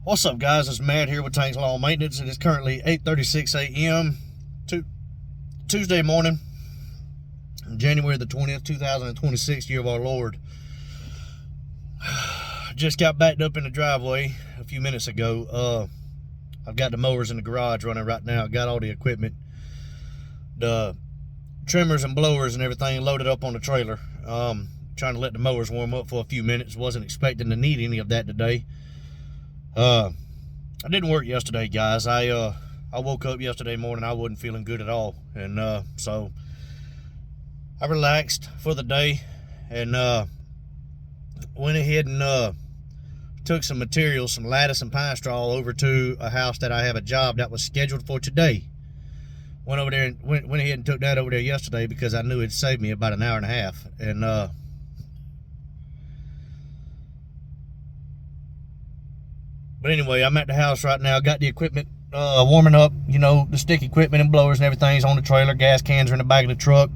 What's up, guys? It's Matt here with Tanks Lawn Maintenance. It is currently 8:36 a.m. Tuesday morning, January the 20th, 2026, year of our Lord. Just got backed up in the driveway a few minutes ago. I've got the mowers in the garage running right now. Got all the equipment, the trimmers and blowers and everything loaded up on the trailer. Trying to let the mowers warm up for a few minutes. Wasn't expecting to need any of that today. I didn't work yesterday, guys. I woke up yesterday morning, I wasn't feeling good at all, and so I relaxed for the day and went ahead and took some materials, some lattice and pine straw, over to a house that I have a job that was scheduled for today. Went over there and went ahead and took that over there yesterday because I knew it'd save me about an hour and a half. And but anyway, I'm at the house right now. Got the equipment warming up. You know, the stick equipment and blowers and everything's on the trailer. Gas cans are in the back of the truck.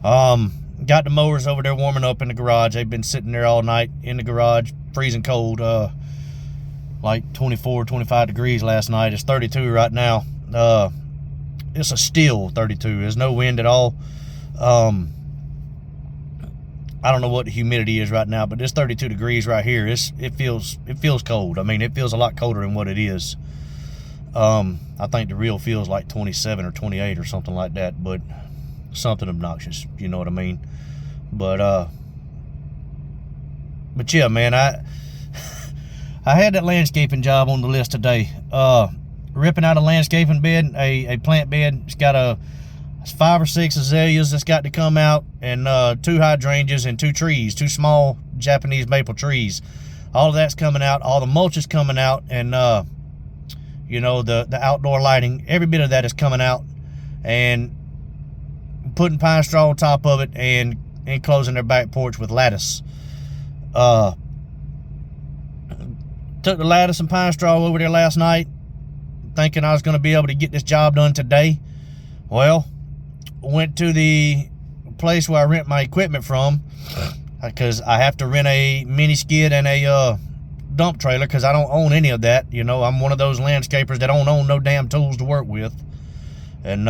Got the mowers over there warming up in the garage. They've been sitting there all night in the garage, freezing cold. Like 24, 25 degrees last night. It's 32 right now. It's a still 32. There's no wind at all. I don't know what the humidity is right now, but this 32 degrees right here, it feels cold. I mean, it feels a lot colder than what it is. I think the real feels like 27 or 28 or something like that, but something obnoxious, you know what I mean? But yeah, man, I had that landscaping job on the list today. Ripping out a landscaping bed, a plant bed. It's got 5 or 6 azaleas that's got to come out, and 2 hydrangeas and 2 trees, 2 small Japanese maple trees. All of that's coming out. All the mulch is coming out, and you know, the outdoor lighting, every bit of that is coming out, and putting pine straw on top of it and enclosing their back porch with lattice. Took the lattice and pine straw over there last night, thinking I was going to be able to get this job done today. Well, went to the place where I rent my equipment from, because I have to rent a mini skid and a dump trailer, because I don't own any of that. You know, I'm one of those landscapers that don't own no damn tools to work with. And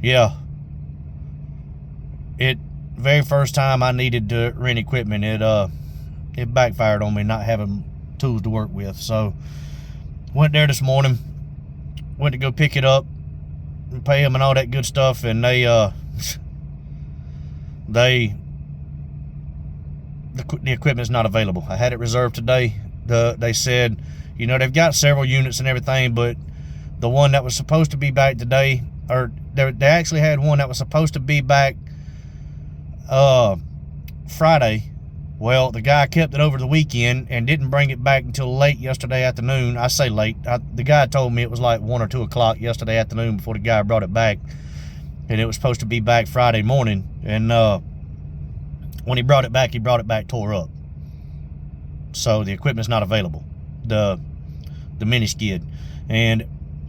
yeah, very first time I needed to rent equipment, it backfired on me not having tools to work with. So went there this morning, went to go pick it up and pay them and all that good stuff, and the equipment's not available. I had it reserved today. They said, you know, they've got several units and everything, but the one that was supposed to be back today, or they actually had one that was supposed to be back Friday. Well, the guy kept it over the weekend and didn't bring it back until late yesterday afternoon. I say late. The guy told me it was like 1 or 2 o'clock yesterday afternoon before the guy brought it back. And it was supposed to be back Friday morning. And when he brought it back tore up. So the equipment's not available. The mini skid. And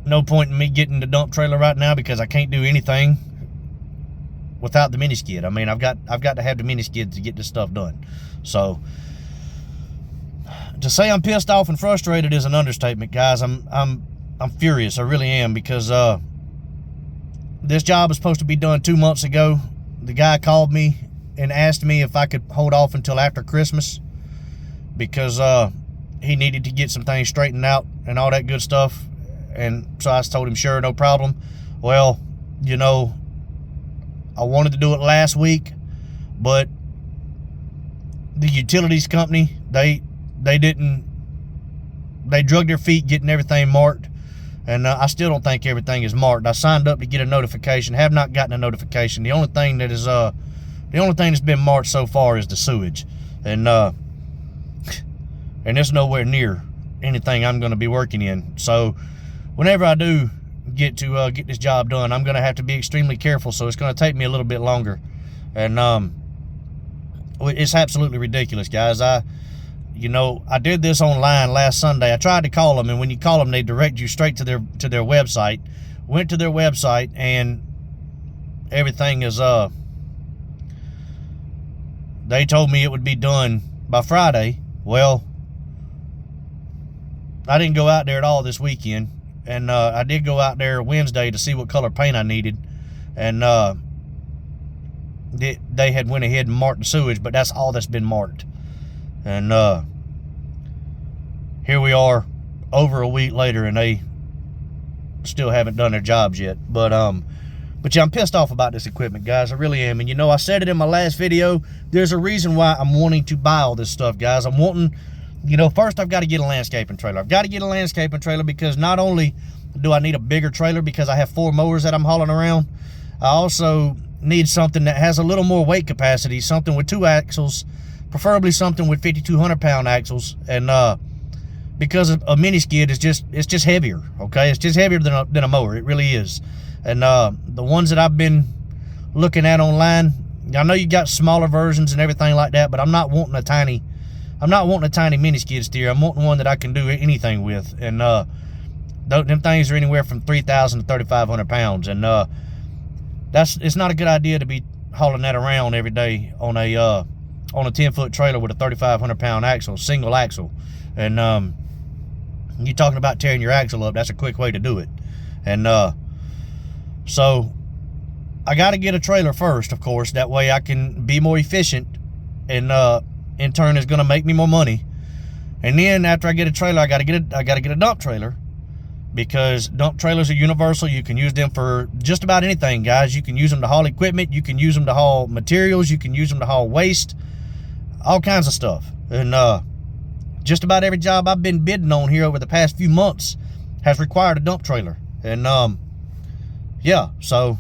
no point in me getting the dump trailer right now, because I can't do anything without the mini skid. I mean, I've got to have the mini skid to get this stuff done. So to say I'm pissed off and frustrated is an understatement, guys. I'm furious. I really am, because this job was supposed to be done 2 months ago. The guy called me and asked me if I could hold off until after Christmas, because he needed to get some things straightened out and all that good stuff. And so I told him, sure, no problem. Well, you know, I wanted to do it last week, but the utilities company, they drug their feet getting everything marked, and I still don't think everything is marked. I signed up to get a notification, have not gotten a notification. The only thing that's been marked so far is the sewage, and it's nowhere near anything I'm going to be working in. So whenever I do get to get this job done, I'm going to have to be extremely careful. So it's going to take me a little bit longer, and it's absolutely ridiculous, guys. I did this online last Sunday. I tried to call them, and when you call them, they direct you straight to their website. Went to their website, and everything is they told me it would be done by Friday. Well, I didn't go out there at all this weekend. And I did go out there Wednesday to see what color paint I needed. And they had went ahead and marked the sewage, but that's all that's been marked. And here we are over a week later, and they still haven't done their jobs yet. But yeah, I'm pissed off about this equipment, guys. I really am. And I said it in my last video. There's a reason why I'm wanting to buy all this stuff, guys. I'm wanting, first I've got to get a landscaping trailer. I've got to get a landscaping trailer because not only do I need a bigger trailer because I have 4 mowers that I'm hauling around, I also need something that has a little more weight capacity, something with 2 axles, preferably something with 5,200 pound axles. And because a mini skid is it's just heavier, okay? It's just heavier than a mower. It really is. And the ones that I've been looking at online, I know you got smaller versions and everything like that, but I'm not wanting a tiny mini skid steer. I'm wanting one that I can do anything with. And them things are anywhere from 3,000 to 3,500 pounds. And it's not a good idea to be hauling that around every day on a 10-foot trailer with a 3,500 pound axle, single axle. And you're talking about tearing your axle up. That's a quick way to do it. And so I got to get a trailer first, of course. That way I can be more efficient, and in turn is going to make me more money. And then after I get a trailer, I got to get a dump trailer, because dump trailers are universal. You can use them for just about anything, guys. You can use them to haul equipment. You can use them to haul materials. You can use them to haul waste, all kinds of stuff. And just about every job I've been bidding on here over the past few months has required a dump trailer. And yeah, so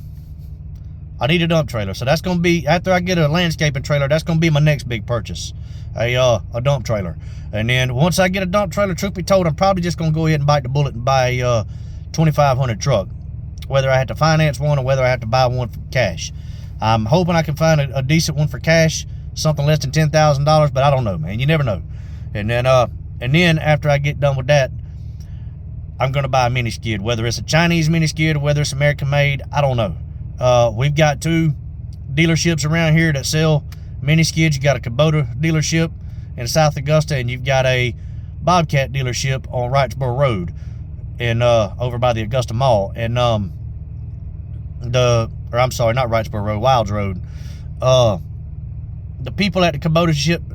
I need a dump trailer. So that's going to be, after I get a landscaping trailer, that's going to be my next big purchase, a dump trailer. And then once I get a dump trailer, truth be told, I'm probably just going to go ahead and bite the bullet and buy a 2,500 truck, whether I have to finance one or whether I have to buy one for cash. I'm hoping I can find a decent one for cash, something less than $10,000, but I don't know, man. You never know. And then after I get done with that, I'm going to buy a mini skid, whether it's a Chinese mini skid or whether it's American made. I don't know. We've got 2 dealerships around here that sell mini skids. You got a Kubota dealership in South Augusta, and you've got a Bobcat dealership on Wrightsboro Road, and over by the Augusta Mall. And I'm sorry, not Wrightsboro Road, Wilds Road. The people at the Kubota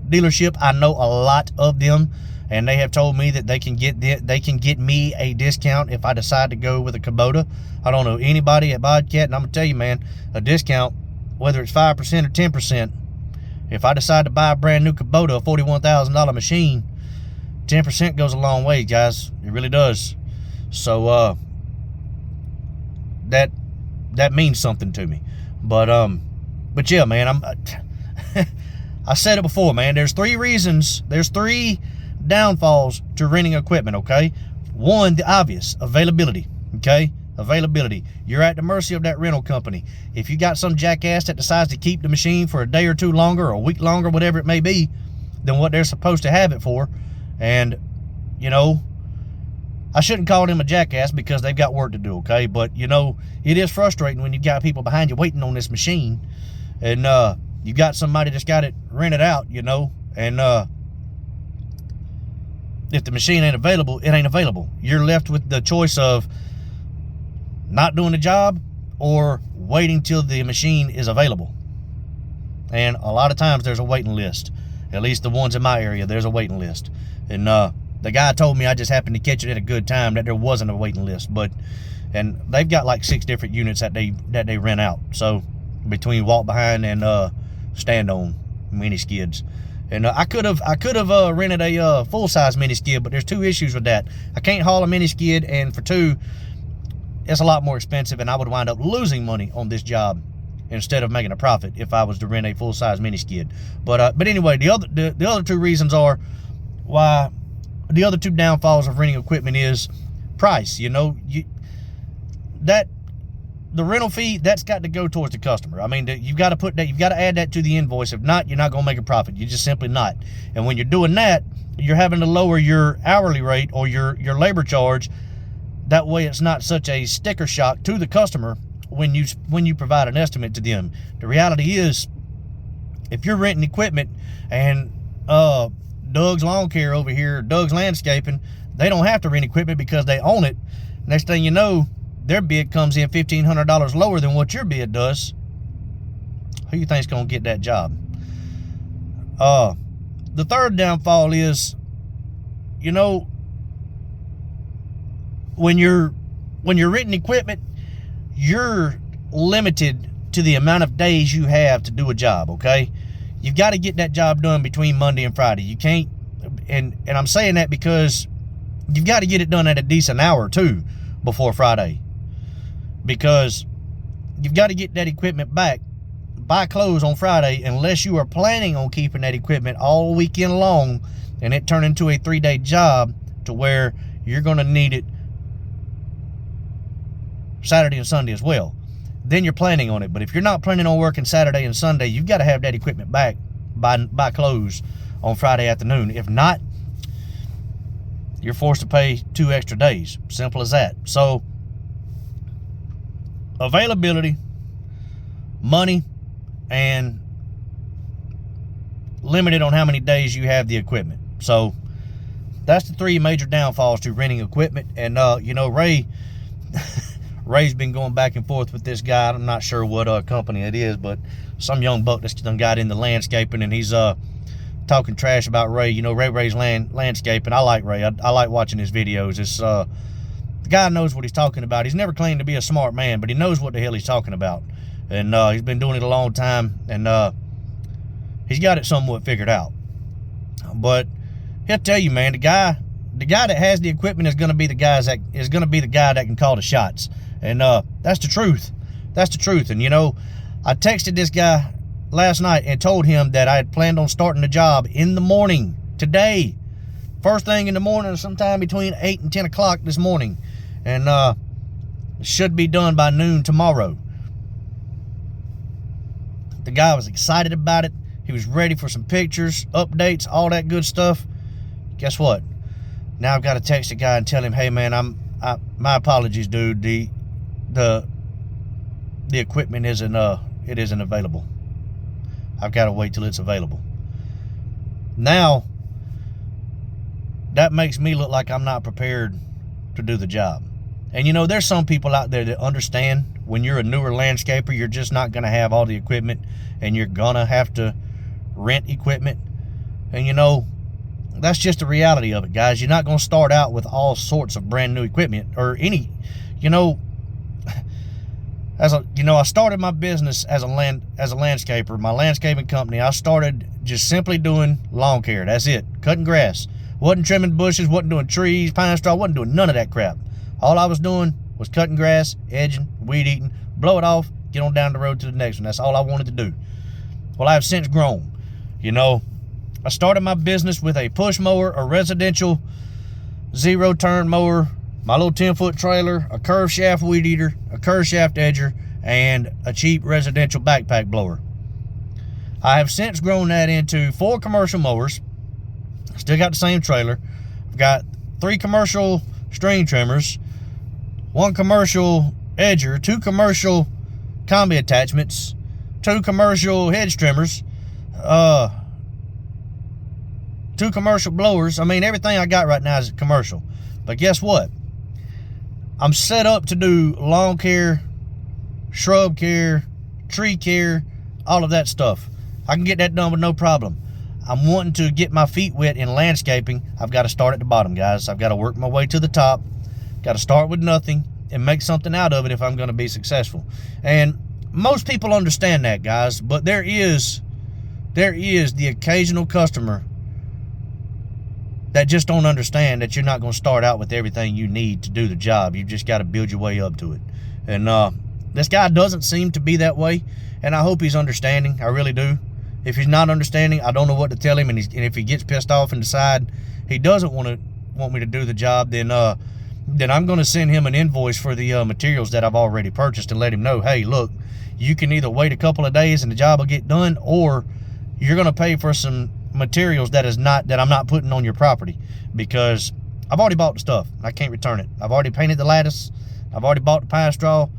dealership, I know a lot of them, and they have told me that they can get me a discount if I decide to go with a Kubota. I don't know anybody at Bobcat, and I'm gonna tell you, man, a discount, whether it's 5% or 10%, if I decide to buy a brand new Kubota, a $41,000 machine, 10% goes a long way, guys. It really does. So that means something to me. But yeah, man, I said it before, man. There's 3 reasons. There's 3 downfalls to renting equipment, okay? 1, the obvious, availability, okay? Availability. You're at the mercy of that rental company. If you got some jackass that decides to keep the machine for a day or 2 longer, or a week longer, whatever it may be, than what they're supposed to have it for, and, I shouldn't call them a jackass because they've got work to do, okay? But, it is frustrating when you've got people behind you waiting on this machine, and you got somebody that's got it rented out, and if the machine ain't available, it ain't available. You're left with the choice of not doing the job or waiting till the machine is available. And a lot of times there's a waiting list. At least the ones in my area, there's a waiting list. And the guy told me, I just happened to catch it at a good time, that there wasn't a waiting list. And they've got like 6 different units that they rent out. So between walk behind and stand on mini skids. And I could have rented a full-size mini skid, but there's 2 issues with that. I can't haul a mini skid, and for 2, it's a lot more expensive, and I would wind up losing money on this job instead of making a profit if I was to rent a full-size mini skid. But anyway, the other 2 reasons are why. The other 2 downfalls of renting equipment is price. The rental fee, that's got to go towards the customer. I mean, you've got to put that, you've got to add that to the invoice. If not, you're not going to make a profit. You're just simply not. And when you're doing that, you're having to lower your hourly rate or your labor charge. That way it's not such a sticker shock to the customer when you provide an estimate to them. The reality is, if you're renting equipment and Doug's Lawn Care over here, Doug's Landscaping, they don't have to rent equipment because they own it. Next thing you know, their bid comes in $1,500 lower than what your bid does. Who you think's gonna get that job? The third downfall is, you know, when you're renting equipment, you're limited to the amount of days you have to do a job, okay? You've got to get that job done between Monday and Friday. You can't, and I'm saying that because you've got to get it done at a decent hour too before Friday, because you've got to get that equipment back by close on Friday, unless you are planning on keeping that equipment all weekend long and it turn into a 3-day job to where you're going to need it Saturday and Sunday as well. Then you're planning on it. But if you're not planning on working Saturday and Sunday, you've got to have that equipment back by close on Friday afternoon. If not, you're forced to pay 2 extra days. Simple as that. So availability, money, and limited on how many days you have the equipment. So that's the 3 major downfalls to renting equipment. And you know, Ray's been going back and forth with this guy. I'm not sure what company it is, but some young buck that's done got into landscaping, and he's talking trash about Ray. You know, Ray's landscaping. I like Ray. I like watching his videos. It's the guy knows what he's talking about. He's never claimed to be a smart man, but he knows what the hell he's talking about. And he's been doing it a long time, and he's got it somewhat figured out. But he'll tell you, man, the guy that has the equipment is going to be the guy that can call the shots. And that's the truth. That's the truth. And you know, I texted this guy last night and told him that I had planned on starting the job in the morning today, first thing in the morning, sometime between 8 and 10 o'clock this morning, and it should be done by noon tomorrow. The guy was excited about it. He was ready for some pictures, updates, all that good stuff. Guess what? Now I've got to text the guy and tell him, hey man, my apologies, dude. The equipment isn't available. I've got to wait till it's available. Now that makes me look like I'm not prepared to do the job. And you know, there's some people out there that understand when you're a newer landscaper, you're just not going to have all the equipment, and you're going to have to rent equipment. And you know, that's just the reality of it, guys. You're not going to start out with all sorts of brand new equipment or any, you know, I started my business as a landscaper, my landscaping company. I started just simply doing lawn care. That's it. Cutting grass. Wasn't trimming bushes, wasn't doing trees, pine straw, wasn't doing none of that crap. All I was doing was cutting grass, edging, weed eating, blow it off, get on down the road to the next one. That's all I wanted to do. Well, I have since grown. You know, I started my business with a push mower, a residential 0-turn mower, my little 10-foot trailer, a curved shaft weed eater, a curved shaft edger, and a cheap residential backpack blower. I have since grown that into 4 commercial mowers. Still got the same trailer. I've got 3 commercial string trimmers, 1 commercial edger, 2 commercial combi attachments, 2 commercial hedge trimmers, 2 commercial blowers. I mean, everything I got right now is commercial. But guess what? I'm set up to do lawn care, shrub care, tree care, all of that stuff. I can get that done with no problem. I'm wanting to get my feet wet in landscaping. I've got to start at the bottom, guys. I've got to work my way to the top. Got to start with nothing and make something out of it if I'm going to be successful. And most people understand that, guys, but there is the occasional customer that just don't understand that you're not going to start out with everything you need to do the job. You've just got to build your way up to it. And this guy doesn't seem to be that way, and I hope he's understanding. I really do. If he's not understanding, I don't know what to tell him. And if he gets pissed off and decide he doesn't want me to do the job, then I'm going to send him an invoice for the materials that I've already purchased and let him know, hey, look, you can either wait a couple of days and the job will get done, or you're going to pay for some materials that I'm not putting on your property, because I've already bought the stuff. I can't return it. I've already painted the lattice. I've already bought the pine straw.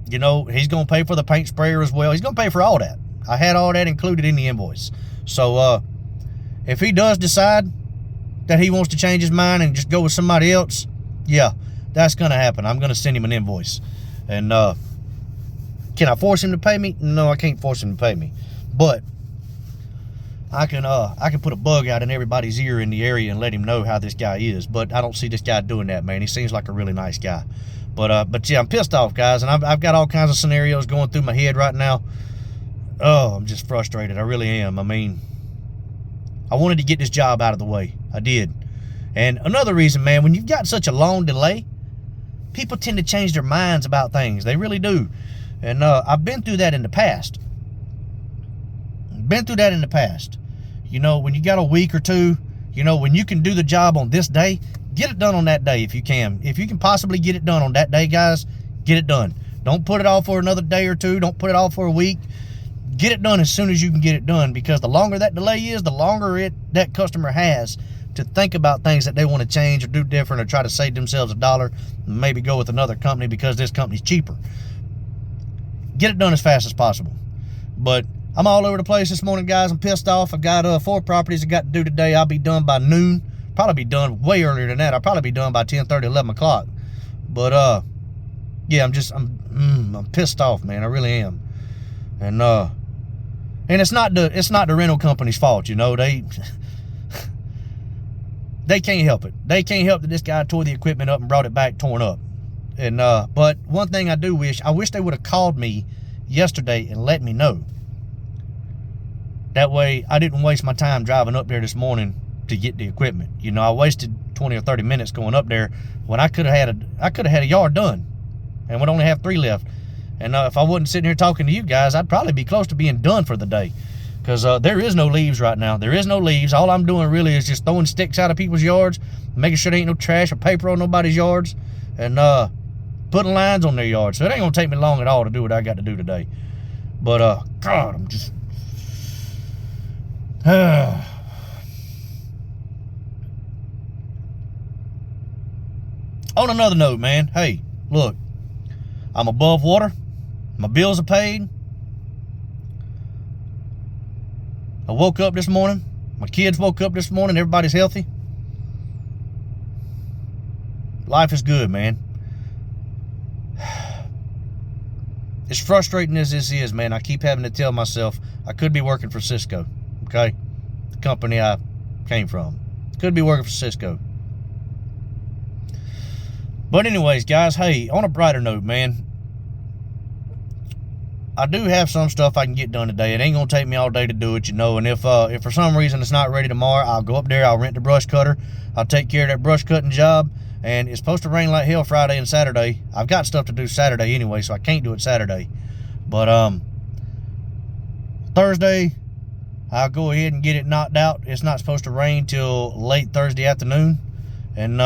You know, he's going to pay for the paint sprayer as well. He's going to pay for all that. I had all that included in the invoice. So if he does decide that he wants to change his mind and just go with somebody else, yeah, that's going to happen. I'm going to send him an invoice. And can I force him to pay me? No, I can't force him to pay me. But I can put a bug out in everybody's ear in the area and let him know how this guy is. But I don't see this guy doing that, man. He seems like a really nice guy. But yeah, I'm pissed off, guys, and I've got all kinds of scenarios going through my head right now. Oh, I'm just frustrated. I really am. I mean, I wanted to get this job out of the way. I did. And another reason, man, when you've got such a long delay, people tend to change their minds about things. They really do. And I've been through that in the past. You know, when you got a week or two, you know, when you can do the job on this day, get it done on that day if you can. If you can possibly get it done on that day, guys, get it done. Don't put it off for another day or two. Don't put it off for a week. Get it done as soon as you can get it done, because the longer that delay is, the longer that customer has to think about things that they want to change or do different or try to save themselves $1 and maybe go with another company because this company's cheaper. Get it done as fast as possible. But I'm all over the place this morning, guys. I'm pissed off. I've got 4 properties I got to do today. I'll be done by noon. Probably be done way earlier than that. I'll probably be done by 10:30, 11 o'clock. But yeah, I'm pissed off, man. I really am. And it's not the rental company's fault, you know. They can't help it. They can't help that this guy tore the equipment up and brought it back torn up. And but one thing I wish they would have called me yesterday and let me know. That way I didn't waste my time driving up there this morning to get the equipment. You know, I wasted 20 or 30 minutes going up there when I could have had a yard done and would only have 3 left. And if I wasn't sitting here talking to you guys, I'd probably be close to being done for the day. Because there is no leaves right now. There is no leaves. All I'm doing really is just throwing sticks out of people's yards, making sure there ain't no trash or paper on nobody's yards, and putting lines on their yards. So it ain't going to take me long at all to do what I got to do today. But, God, I'm just... On another note, man, hey, look, I'm above water. My bills are paid. I woke up this morning. My kids woke up this morning. Everybody's healthy. Life is good, man. As frustrating as this is, man, I keep having to tell myself I could be working for Cisco, okay? The company I came from. Could be working for Cisco. But anyways, guys, hey, on a brighter note, man, I do have some stuff I can get done today. It ain't going to take me all day to do it, you know. And if for some reason it's not ready tomorrow, I'll go up there, I'll rent the brush cutter. I'll take care of that brush cutting job. And it's supposed to rain like hell Friday and Saturday. I've got stuff to do Saturday anyway, so I can't do it Saturday. But Thursday, I'll go ahead and get it knocked out. It's not supposed to rain till late Thursday afternoon. And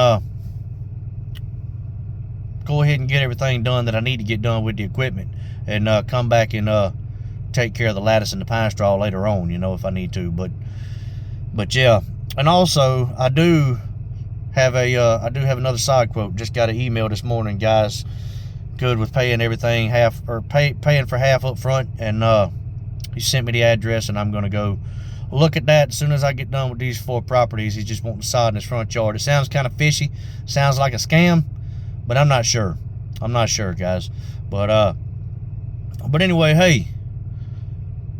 go ahead and get everything done that I need to get done with the equipment. And come back and take care of the lattice and the pine straw later on, you know, if I need to. But yeah. And also, I do have another side quote. Just got an email this morning, guys. Good with paying everything paying for half up front. And he sent me the address, and I'm gonna go look at that as soon as I get done with these 4 properties. He's just wanting sod in his front yard. It sounds kind of fishy. Sounds like a scam, but I'm not sure. I'm not sure, guys. But anyway, hey,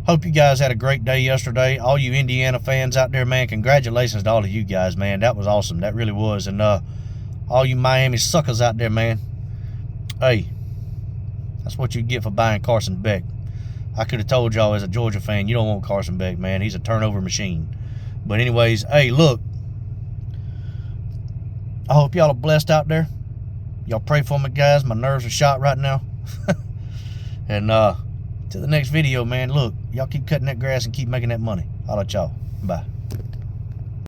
hope you guys had a great day yesterday. All you Indiana fans out there, man, congratulations to all of you guys, man. That was awesome. That really was. And all you Miami suckers out there, man, hey, that's what you get for buying Carson Beck. I could have told y'all as a Georgia fan, you don't want Carson Beck, man. He's a turnover machine. But anyways, hey, look, I hope y'all are blessed out there. Y'all pray for me, guys. My nerves are shot right now. And to the next video, man, look, y'all keep cutting that grass and keep making that money. I'll let y'all. Bye.